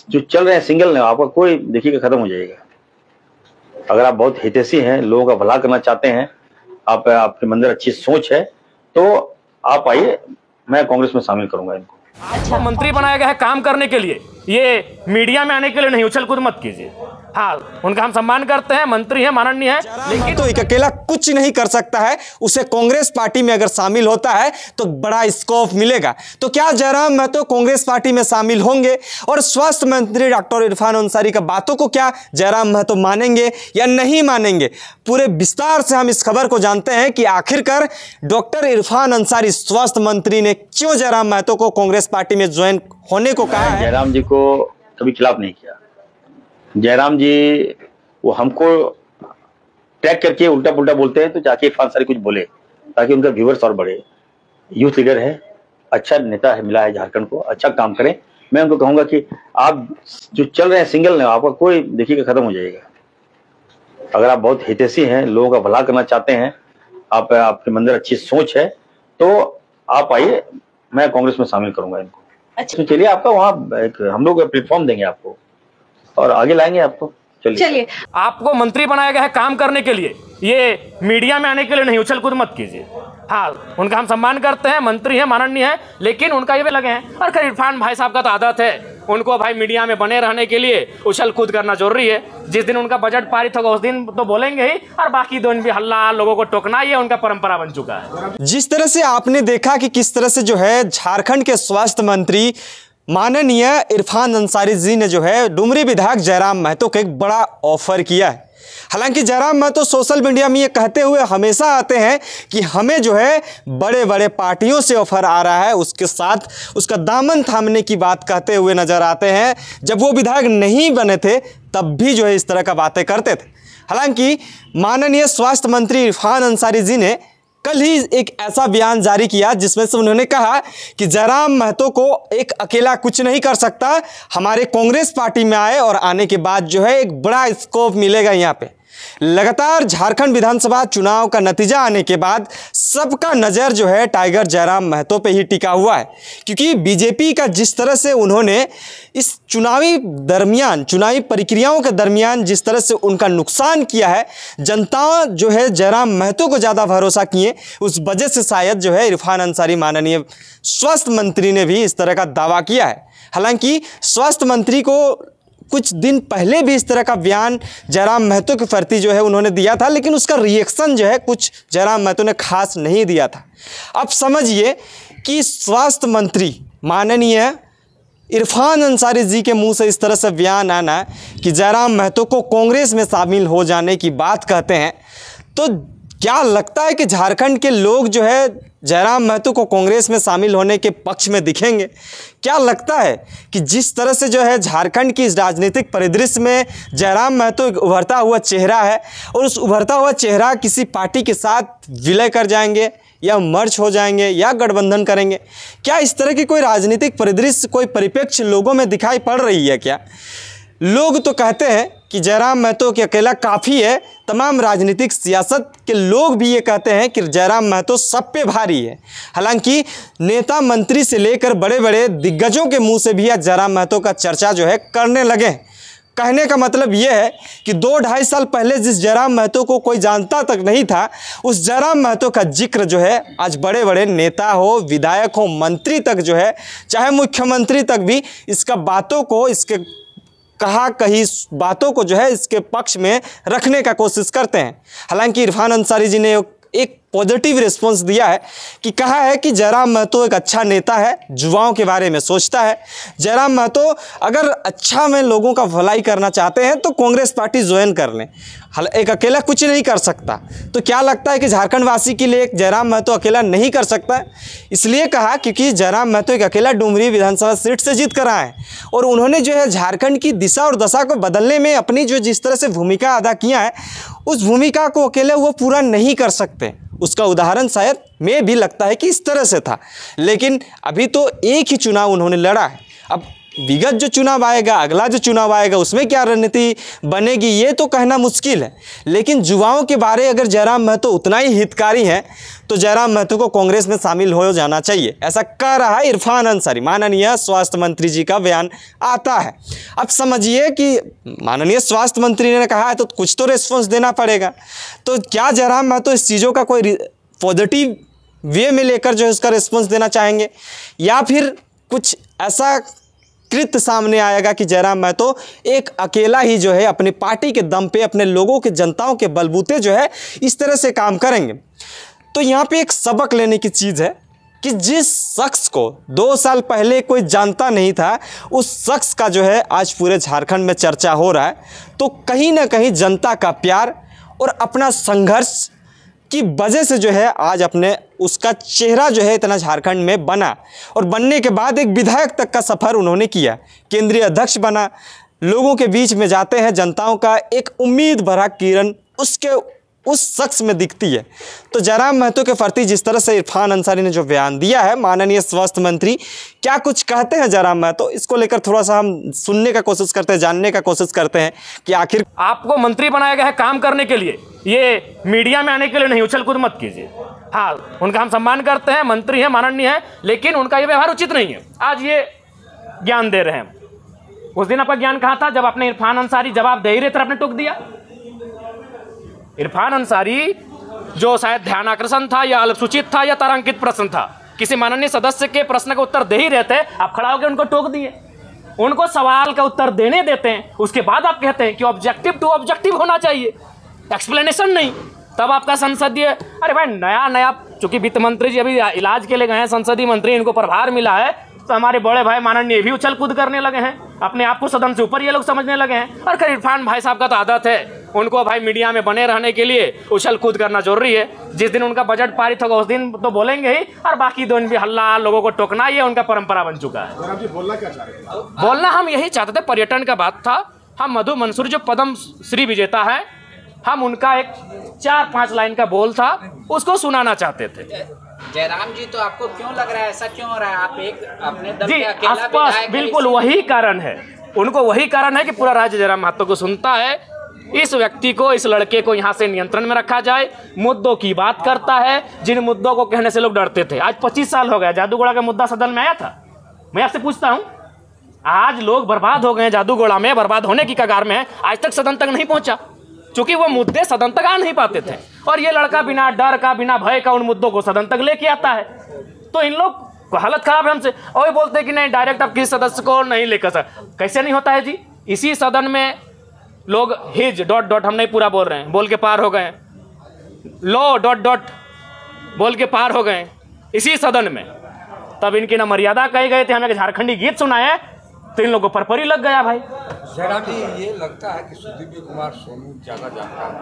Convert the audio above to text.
जो चल रहे हैं सिंगल ने आपका कोई देखिएगा खत्म हो जाएगा। अगर आप बहुत हितैषी हैं, लोगों का भला करना चाहते हैं, आपके अंदर अच्छी सोच है, तो आप आइए, मैं कांग्रेस में शामिल करूंगा इनको। अच्छा, मंत्री बनाया गया है काम करने के लिए, ये मीडिया में आने के लिए नहीं। उछल कूद मत कीजिए। हाँ, उनका हम सम्मान करते हैं, मंत्री है, माननीय है, लेकिन तो एक अकेला कुछ नहीं कर सकता है। उसे कांग्रेस पार्टी में अगर शामिल होता है तो बड़ा स्कोप मिलेगा। तो क्या जयराम महतो कांग्रेस पार्टी में शामिल होंगे? और स्वास्थ्य मंत्री डॉक्टर इरफान अंसारी का बातों को क्या जयराम महतो मानेंगे या नहीं मानेंगे? पूरे विस्तार से हम इस खबर को जानते हैं कि आखिरकार डॉक्टर इरफान अंसारी स्वास्थ्य मंत्री ने क्यों जयराम महतो को कांग्रेस पार्टी में ज्वाइन होने को कहा है। जयराम जी को कभी खिलाफ नहीं किया। जयराम जी वो हमको ट्रैक करके उल्टा पुल्टा बोलते हैं तो जाके इरफान अंसारी कुछ बोले ताकि उनका व्यूअर्स और बढ़े। यूथ लीडर है, अच्छा नेता है, मिला है झारखंड को, अच्छा काम करें। मैं उनको कहूंगा कि आप जो चल रहे हैं सिंगल ने आपका कोई देखिएगा खत्म हो जाएगा। अगर आप बहुत हितैषी हैं, लोगों का भला करना चाहते हैं, आपके अंदर अच्छी सोच है, तो आप आइए, मैं कांग्रेस में शामिल करूंगा इनको। अच्छा, तो चलिए आपका वहाँ हम लोग प्लेटफॉर्म देंगे आपको और आगे लाएंगे आपको। चलिए, आपको मंत्री बनाया गया है काम करने के लिए, ये मीडिया में आने के लिए नहीं। उछल कूद मत कीजिए। हाँ, उनका हम सम्मान करते हैं, मंत्री है, माननीय है, लेकिन उनका ये भी लगे हैं। और खैर इरफान भाई साहब का तो आदत है, उनको भाई मीडिया में बने रहने के लिए उछल कूद करना जरूरी है। जिस दिन उनका बजट पारित होगा उस दिन तो बोलेंगे ही, और बाकी दिन भी हल्ला लोगों को टोकना ये उनका परंपरा बन चुका है। जिस तरह से आपने देखा कि किस तरह से जो है झारखंड के स्वास्थ्य मंत्री माननीय इरफान अंसारी जी ने जो है डुमरी विधायक जयराम महतो को एक बड़ा ऑफर किया है। हालांकि जयराम महतो सोशल मीडिया में ये कहते हुए हमेशा आते हैं कि हमें जो है बड़े बड़े पार्टियों से ऑफर आ रहा है, उसके साथ उसका दामन थामने की बात कहते हुए नजर आते हैं। जब वो विधायक नहीं बने थे तब भी जो है इस तरह का बातें करते थे। हालांकि माननीय स्वास्थ्य मंत्री इरफान अंसारी जी ने कल ही एक ऐसा बयान जारी किया जिसमें से उन्होंने कहा कि जयराम महतो को एक अकेला कुछ नहीं कर सकता, हमारे कांग्रेस पार्टी में आए और आने के बाद जो है एक बड़ा स्कोप मिलेगा। यहाँ पे लगातार झारखंड विधानसभा चुनाव का नतीजा आने के बाद सबका नज़र जो है टाइगर जयराम महतो पे ही टिका हुआ है, क्योंकि बीजेपी का जिस तरह से उन्होंने इस चुनावी प्रक्रियाओं के दरमियान जिस तरह से उनका नुकसान किया है, जनता जो है जयराम महतो को ज़्यादा भरोसा किए, उस वजह से शायद जो है इरफान अंसारी माननीय स्वास्थ्य मंत्री ने भी इस तरह का दावा किया है। हालांकि स्वास्थ्य मंत्री को कुछ दिन पहले भी इस तरह का बयान जयराम महतो के प्रति जो है उन्होंने दिया था, लेकिन उसका रिएक्शन जो है कुछ जयराम महतो ने खास नहीं दिया था। अब समझिए कि स्वास्थ्य मंत्री माननीय इरफान अंसारी जी के मुंह से इस तरह से बयान आना कि जयराम महतो को कांग्रेस में शामिल हो जाने की बात कहते हैं, तो क्या लगता है कि झारखंड के लोग जो है जयराम महतो को कांग्रेस में शामिल होने के पक्ष में दिखेंगे? क्या लगता है कि जिस तरह से जो है झारखंड की इस राजनीतिक परिदृश्य में जयराम महतो एक उभरता हुआ चेहरा है और उस उभरता हुआ चेहरा किसी पार्टी के साथ विलय कर जाएंगे या मर्ज हो जाएंगे या गठबंधन करेंगे? क्या इस तरह की कोई राजनीतिक परिदृश्य, कोई परिप्रेक्ष्य लोगों में दिखाई पड़ रही है क्या? लोग तो कहते हैं कि जयराम महतो के अकेला काफ़ी है, तमाम राजनीतिक सियासत के लोग भी ये कहते हैं कि जयराम महतो सब पे भारी है। हालांकि नेता मंत्री से लेकर बड़े बड़े दिग्गजों के मुंह से भी आज जयराम महतो का चर्चा जो है करने लगे हैं। कहने का मतलब ये है कि 2-2.5 साल पहले जिस जयराम महतो को कोई जानता तक नहीं था, उस जयराम महतो का जिक्र जो है आज बड़े बड़े नेता हो, विधायक हो, मंत्री तक जो है, चाहे मुख्यमंत्री तक भी इसका बातों को, इसके कही बातों को जो है इसके पक्ष में रखने का कोशिश करते हैं। हालांकि इरफान अंसारी जी ने एक पॉजिटिव रिस्पॉन्स दिया है कि कहा है कि जयराम महतो एक अच्छा नेता है, युवाओं के बारे में सोचता है। जयराम महतो अगर अच्छा में लोगों का भलाई करना चाहते हैं तो कांग्रेस पार्टी ज्वाइन कर लें, एक अकेला कुछ नहीं कर सकता। तो क्या लगता है कि झारखंड वासी के लिए जयराम महतो अकेला नहीं कर सकता? इसलिए कहा क्योंकि जयराम महतो एक अकेला डुमरी विधानसभा सीट से जीत कर आए हैं और उन्होंने जो है झारखंड की दिशा और दशा को बदलने में अपनी जो जिस तरह से भूमिका अदा किया है, उस भूमिका को अकेले वो पूरा नहीं कर सकते। उसका उदाहरण शायद मैं भी लगता है कि इस तरह से था, लेकिन अभी तो एक ही चुनाव उन्होंने लड़ा है। अब विगत जो चुनाव आएगा, अगला जो चुनाव आएगा, उसमें क्या रणनीति बनेगी ये तो कहना मुश्किल है। लेकिन युवाओं के बारे अगर जयराम महतो उतना ही हितकारी हैं तो जयराम महतो को कांग्रेस में शामिल हो जाना चाहिए, ऐसा कह रहा है इरफान अंसारी। माननीय स्वास्थ्य मंत्री जी का बयान आता है। अब समझिए कि माननीय स्वास्थ्य मंत्री ने कहा है तो कुछ तो रिस्पॉन्स देना पड़ेगा। तो क्या जयराम महतो इस चीज़ों का कोई पॉजिटिव वे में लेकर जो है उसका रिस्पॉन्स देना चाहेंगे, या फिर कुछ ऐसा कृत्य सामने आएगा कि जयराम महतो एक अकेला ही जो है अपनी पार्टी के दम पे, अपने लोगों के, जनताओं के बलबूते जो है इस तरह से काम करेंगे। तो यहाँ पे एक सबक लेने की चीज़ है कि जिस शख्स को 2 साल पहले कोई जानता नहीं था, उस शख्स का जो है आज पूरे झारखंड में चर्चा हो रहा है। तो कहीं ना कहीं जनता का प्यार और अपना संघर्ष की वजह से जो है आज अपने उसका चेहरा जो है इतना झारखंड में बना, और बनने के बाद एक विधायक तक का सफ़र उन्होंने किया, केंद्रीय अध्यक्ष बना, लोगों के बीच में जाते हैं, जनताओं का एक उम्मीद भरा किरण उस शख्स में दिखती है। तो जयराम महतो के प्रति जिस तरह से इरफान अंसारी ने जो बयान दिया है, माननीय स्वास्थ्य मंत्री क्या कुछ कहते हैं जयराम महतो, इसको लेकर थोड़ा सा हम सुनने का कोशिश करते हैं, जानने का कोशिश करते हैं कि आखिर आपको मंत्री बनाया गया है काम करने के लिए, ये मीडिया में आने के लिए नहीं। उछल कूद मत कीजिए। हाँ, उनका हम सम्मान करते हैं, मंत्री हैं, माननीय हैं, लेकिन उनका ये व्यवहार उचित नहीं है। आज ये ज्ञान दे रहे हैं। उस दिन आपका ज्ञान कहाँ था जब आपने इरफान अंसारी जवाब दे ही रहे थे, आपने टोक दिया। इरफान अंसारी जो शायद ध्यान आकर्षण था या अल्पसूचित था या तारांकित प्रश्न था, किसी माननीय सदस्य के प्रश्न का उत्तर दे ही रहते, आप खड़ा होकर उनको टोक दिए। उनको सवाल का उत्तर देने देते हैं, उसके बाद आप कहते हैं कि ऑब्जेक्टिव टू ऑब्जेक्टिव होना चाहिए, एक्सप्लेनेशन नहीं। तब आपका संसदीय, अरे भाई नया चूंकि वित्त मंत्री जी अभी इलाज के लिए गए हैं, संसदीय मंत्री, इनको प्रभार मिला है, तो हमारे बड़े भाई माननीय भी उछल कूद करने लगे हैं, अपने आप को सदन से ऊपर ये लोग समझने लगे हैं। और खैर इरफान भाई साहब का तो आदत है, उनको भाई मीडिया में बने रहने के लिए उछल कूद करना जरूरी है। जिस दिन उनका बजट पारित होगा उस दिन तो बोलेंगे ही, और बाकी दिन भी हल्ला, लोगों को टोकना, ये उनका परंपरा बन चुका है। बोलना क्या चाह रहे थे? बोलना हम यही चाहते थे, पर्यटन का बात था। हम मधु मंसूरी जो पद्म श्री विजेता है, हम उनका एक 4-5 लाइन का बोल था, उसको सुनाना चाहते थे। जयराम जी, तो आपको क्यों लग रहा है, ऐसा क्यों हो रहा है? आप एक अपने दम जी पे अकेला आसपास विधायक, बिल्कुल वही कारण है, उनको वही कारण है कि पूरा राज्य जयराम महतो को सुनता है। इस व्यक्ति को, इस लड़के को यहाँ से नियंत्रण में रखा जाए, मुद्दों की बात करता है, जिन मुद्दों को कहने से लोग डरते थे। आज 25 साल हो गया, जादूगोड़ा का मुद्दा सदन में आया था। मैं आपसे पूछता हूँ, आज लोग बर्बाद हो गए हैं, जादूगोड़ा में बर्बाद होने की कगार में है, आज तक सदन तक नहीं पहुंचा, क्योंकि वो मुद्दे सदन तक आ नहीं पाते थे। और ये लड़का बिना डर का, बिना भय का उन मुद्दों को सदन तक लेके आता है। तो इन लोग को हालत खराब है हमसे, और ये बोलते हैं कि नहीं डायरेक्ट आप किसी सदस्य को नहीं लेकर सकते। कैसे नहीं होता है जी? इसी सदन में लोग हिज ... हम नहीं पूरा बोल रहे हैं, बोल के पार हो गए, लो ... बोल के पार हो गए इसी सदन में। तब इनकी ना मर्यादा कही गए थे, हमें एक झारखंडी गीत सुनाए तो इन लोगों को परपरी लग गया भाई। जयराम जी, ये लगता है कि सुदीप कुमार सोनू ज्यादा जानता है।